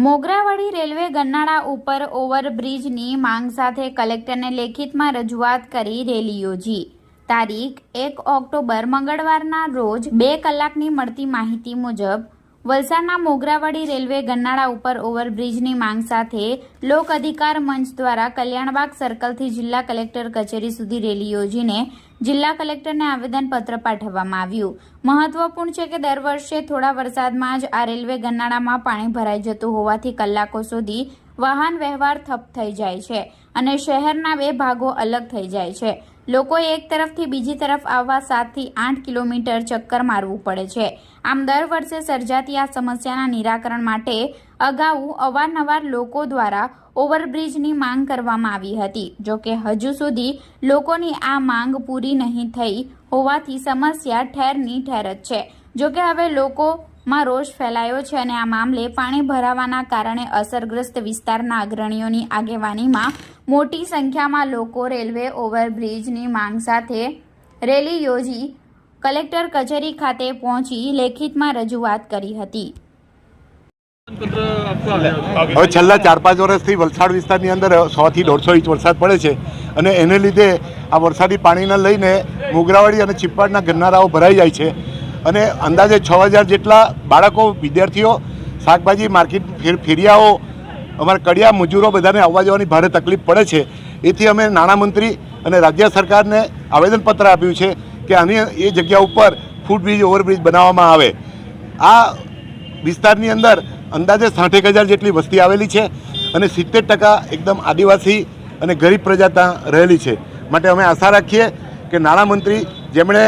Mogarawadi railway ગન્નાળા ઉપર ઓવરબ્રિજની માંગ સાથે કલેક્ટરને લેખિતમાં રજૂઆત કરી રેલી યોજી। તારીખ 1 ઓક્ટોબર મંગળવારના રોજ 2 કલાકની મળતી માહિતી મુજબ વલસાડના મોગરાવાડી રેલવે ગન્નાળા ઉપર ઓવરબ્રિજની માંગ સાથે લોક અધિકાર મંચ દ્વારા કલ્યાણબાગ સર્કલથી જિલ્લા કલેક્ટર કચેરી સુધી રેલી યોજીને જિલ્લા કલેક્ટરને આવેદનપત્ર પાઠવવામાં આવ્યું। મહત્વપૂર્ણ છે કે દર વર્ષે થોડા વરસાદમાં જ આ રેલવે ગન્નાળામાં પાણી ભરાઈ જતું હોવાથી કલાકો સુધી વાહન વ્યવહાર ઠપ થઈ જાય છે અને શહેરના 2 ભાગો અલગ થઈ જાય છે। લોકોએ એક તરફથી બીજી તરફ આવવા 7 થી 8 કિલોમીટર ચક્કર મારવું પડે છે। આમ દર વર્ષે સર્જાતી આ સમસ્યાના નિરાકરણ માટે અગાઉ અવારનવાર લોકો દ્વારા ઓવરબ્રિજની માંગ કરવામાં આવી હતી। જો કે હજુ સુધી લોકોની આ માંગ પૂરી નહીં થઈ હોવાથી સમસ્યા ઠેરની ઠેર જ છે। જો કે હવે લોકોમાં રોષ ફેલાયો છે અને આ મામલે પાણી ભરાવાના કારણે અસરગ્રસ્ત વિસ્તારના અગ્રણીઓની આગેવાનીમાં મોટી સંખ્યામાં લોકો રેલવે ઓવરબ્રિજની માંગ સાથે રેલી યોજી કલેક્ટર કચેરી ખાતે પહોંચી લેખિતમાં રજૂઆત કરી હતી। હવે છેલ્લા 4-5 વર્ષથી વલસાડ વિસ્તારની અંદર 100 થી 150 ઇંચ વરસાદ પડે છે અને એને લીધે આ વરસાદી પાણીને લઈને મોગરાવાડી અને ચિપ્પાડના ગન્નારાઓ ભરાઈ જાય છે અને અંદાજે 6000 જેટલા બાળકો, વિદ્યાર્થીઓ, શાકભાજી માર્કેટ ફેરિયાઓ, અમારા કડિયા મજૂરો બધાને આવવા જવાની ભારે તકલીફ પડે છે। એથી અમે નાણામંત્રી અને રાજ્ય સરકારને આવેદનપત્ર આપ્યું છે કે આની એ જગ્યા ઉપર ફૂટબ્રિજ, ઓવરબ્રિજ બનાવવામાં આવે। આ વિસ્તારની અંદર અંદાજે 60,000 જેટલી વસ્તી આવેલી છે અને 70% એકદમ આદિવાસી અને ગરીબ પ્રજા ત્યાં રહેલી છે। માટે અમે આશા રાખીએ કે નાણામંત્રી જેમણે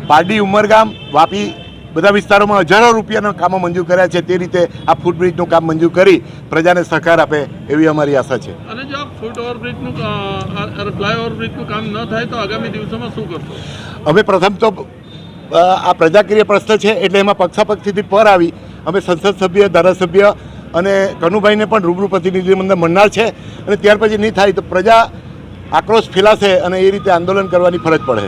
પારડી, ઉમરગામ, વાપી બધા વિસ્તારોમાં હજારો રૂપિયાના કામો મંજૂર કર્યા છે તે રીતે આ ફૂટબ્રિજનું કામ મંજૂર કરી પ્રજાને સહકાર આપે એવી અમારી આશા છે। અને જો આ ફૂટ ઓવરબ્રિજનું ફ્લાયઓવરબ્રિજનું કામ ન થાય તો આગામી દિવસોમાં શું કરશો? અમે પ્રથમ તો આ પ્રજાકીય પ્રશ્ન છે એટલે એમાં પક્ષાપક્ષીથી પર આવી અમે સંસદ સભ્ય, ધારાસભ્ય અને કનુભાઈને પણ રૂબરૂ પ્રતિનિધિમંડળ મળનાર છે અને ત્યાર પછી નહીં થાય તો પ્રજા આક્રોશ ફેલાશે અને એ રીતે આંદોલન કરવાની ફરજ પડે।